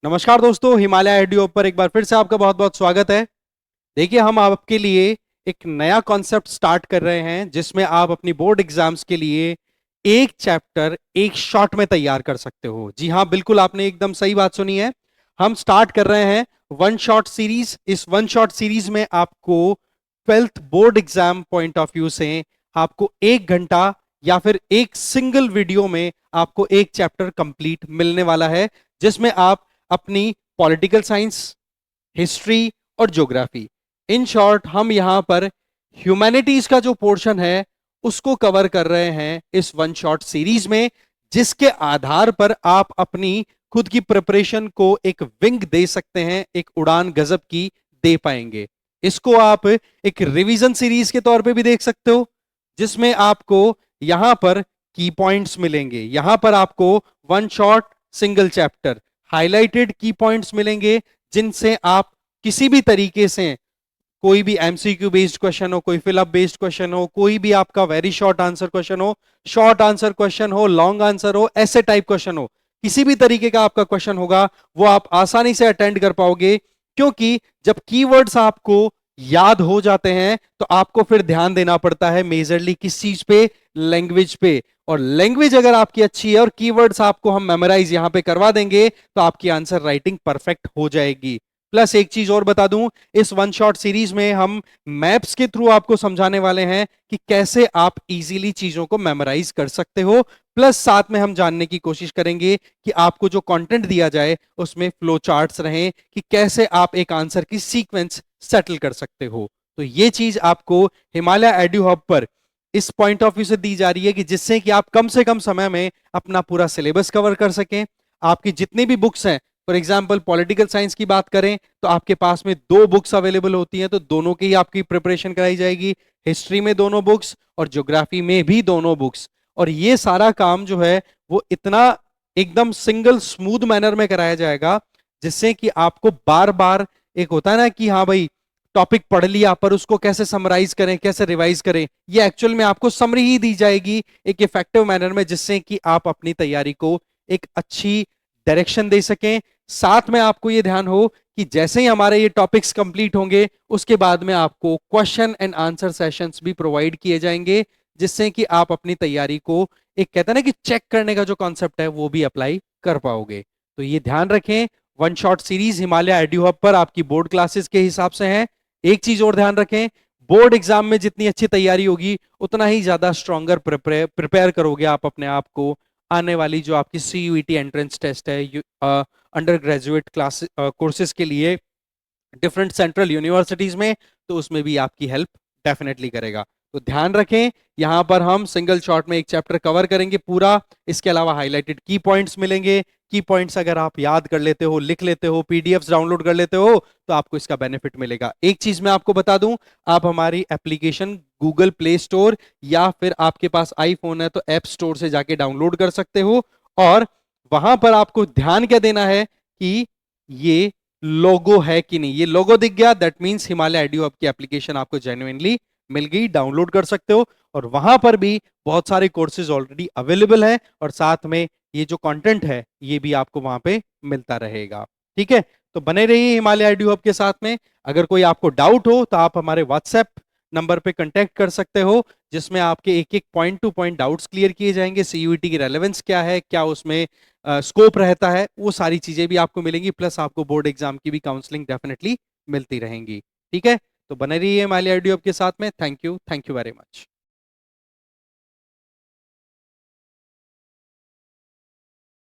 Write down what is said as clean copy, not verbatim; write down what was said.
नमस्कार दोस्तों, हिमालय ऑडियो पर एक बार फिर से आपका बहुत बहुत स्वागत है। देखिए, हम आपके लिए एक नया कॉन्सेप्ट स्टार्ट कर रहे हैं जिसमें आप अपनी बोर्ड एग्जाम्स के लिए एक चैप्टर एक शॉट में तैयार कर सकते हो। जी हाँ, बिल्कुल आपने एकदम सही बात सुनी है। हम स्टार्ट कर रहे हैं वन शॉट सीरीज। इस वन शॉट सीरीज में आपको 12th board exam point of view से आपको 1 घंटा या फिर एक सिंगल वीडियो में आपको एक चैप्टर कंप्लीट मिलने वाला है, जिसमें आप अपनी पॉलिटिकल साइंस, हिस्ट्री और ज्योग्राफी, इन शॉर्ट हम यहां पर ह्यूमैनिटीज का जो पोर्शन है उसको कवर कर रहे हैं इस वन शॉट सीरीज में, जिसके आधार पर आप अपनी खुद की प्रिपरेशन को एक विंग दे सकते हैं, एक उड़ान गजब की दे पाएंगे। इसको आप एक रिवीजन सीरीज के तौर पे भी देख सकते हो, जिसमें आपको यहां पर की पॉइंट्स मिलेंगे। यहां पर आपको one shot single chapter highlighted की पॉइंट्स मिलेंगे, जिनसे आप किसी भी तरीके से कोई भी एमसीक्यू बेस्ड क्वेश्चन हो, कोई फिल अप बेस्ड क्वेश्चन हो, कोई भी आपका वेरी शॉर्ट आंसर क्वेश्चन हो, शॉर्ट आंसर क्वेश्चन हो, लॉन्ग आंसर हो, ऐसे टाइप क्वेश्चन हो, किसी भी तरीके का आपका क्वेश्चन होगा वो आप आसानी से अटेंड कर पाओगे। क्योंकि जब कीवर्ड्स आपको याद हो जाते हैं तो आपको फिर ध्यान देना पड़ता है मेजरली किस चीज पे, लैंग्वेज पे। और लैंग्वेज अगर आपकी अच्छी है और कीवर्ड्स आपको हम मेमोराइज यहां पे करवा देंगे तो आपकी आंसर राइटिंग परफेक्ट हो जाएगी। प्लस एक चीज और बता दूं, इस वन शॉट सीरीज में हम मैप्स के थ्रू आपको समझाने वाले हैं कि कैसे आप इजीली चीजों को मेमोराइज कर सकते हो। प्लस साथ में हम जानने की कोशिश करेंगे कि आपको जो कंटेंट दिया जाए उसमें फ्लो चार्ट्स रहें कि कैसे आप एक आंसर की सीक्वेंस सेटल कर सकते हो। तो ये चीज आपको हिमालय एडू हब पर इस पॉइंट ऑफ व्यू से दी जा रही है कि जिससे कि आप कम से कम समय में अपना पूरा सिलेबस कवर कर सकें। आपकी जितनी भी बुक्स हैं, फॉर एग्जाम्पल पॉलिटिकल साइंस की बात करें तो आपके पास में 2 बुक्स अवेलेबल होती हैं, तो दोनों की ही आपकी प्रिपरेशन कराई जाएगी। हिस्ट्री में 2 बुक्स और ज्योग्राफी में भी 2 बुक्स। और ये सारा काम जो है वो इतना एकदम सिंगल स्मूथ मैनर में कराया जाएगा, जिससे कि आपको बार बार एक होता है ना कि हाँ भाई टॉपिक पढ़ लिया पर उसको कैसे समराइज करें, कैसे रिवाइज करें, ये एक्चुअल में आपको समरी ही दी जाएगी एक इफेक्टिव मैनर में, जिससे कि आप अपनी तैयारी को एक अच्छी डायरेक्शन दे सकें। साथ में आपको ये ध्यान हो कि जैसे ही हमारे ये टॉपिक्स कंप्लीट होंगे उसके बाद में आपको क्वेश्चन एंड आंसर सेशंस भी प्रोवाइड किए जाएंगे, जिससे कि आप अपनी तैयारी को एक कहते हैं ना कि चेक करने का जो कॉन्सेप्ट है वो भी अप्लाई कर पाओगे। तो ये ध्यान रखें, one shot series Himalaya edu hub पर आपकी बोर्ड क्लासेस के हिसाब से है। एक चीज और ध्यान रखें, बोर्ड एग्जाम में जितनी अच्छी तैयारी होगी उतना ही ज्यादा स्ट्रॉन्गर प्रिपेयर करोगे आप अपने आप को आने वाली जो आपकी सीयूईटी एंट्रेंस टेस्ट है अंडर ग्रेजुएट क्लास कोर्सेज के लिए डिफरेंट सेंट्रल यूनिवर्सिटीज में, तो उसमें भी आपकी हेल्प डेफिनेटली करेगा। तो ध्यान रखें, यहां पर हम सिंगल शॉट में एक चैप्टर कवर करेंगे पूरा। इसके अलावा हाईलाइटेड की पॉइंट्स मिलेंगे। की पॉइंट्स अगर आप याद कर लेते हो, लिख लेते हो, पीडीएफ्स डाउनलोड कर लेते हो तो आपको इसका बेनिफिट मिलेगा। एक चीज मैं आपको बता दूं, आप हमारी एप्लीकेशन गूगल प्ले स्टोर या फिर आपके पास आईफोन है तो ऐप स्टोर से जाके डाउनलोड कर सकते हो। और वहां पर आपको ध्यान क्या देना है कि ये लोगो है कि नहीं। ये लोगो दिख गया that means Himalaya edu hub की एप्लीकेशन आपको जेन्युइनली मिल गई, डाउनलोड कर सकते हो। और वहां पर भी बहुत सारे कोर्सेज ऑलरेडी अवेलेबल है और साथ में ये जो कंटेंट है ये भी आपको वहां पे मिलता रहेगा। ठीक है, तो बने रहिए हिमालय एडू हब के साथ में। अगर कोई आपको डाउट हो तो आप हमारे व्हाट्सएप नंबर पे कांटेक्ट कर सकते हो, जिसमें आपके एक एक point two point doubts clear किए जाएंगे। सीयूईटी की रेलेवेंस क्या है, क्या उसमें स्कोप रहता है, वो सारी चीजें भी आपको मिलेंगी। प्लस आपको बोर्ड एग्जाम की भी काउंसलिंग डेफिनेटली मिलती रहेंगी। ठीक है, तो बने रहिए हिमालय ऑडियो के साथ में। Thank you very much.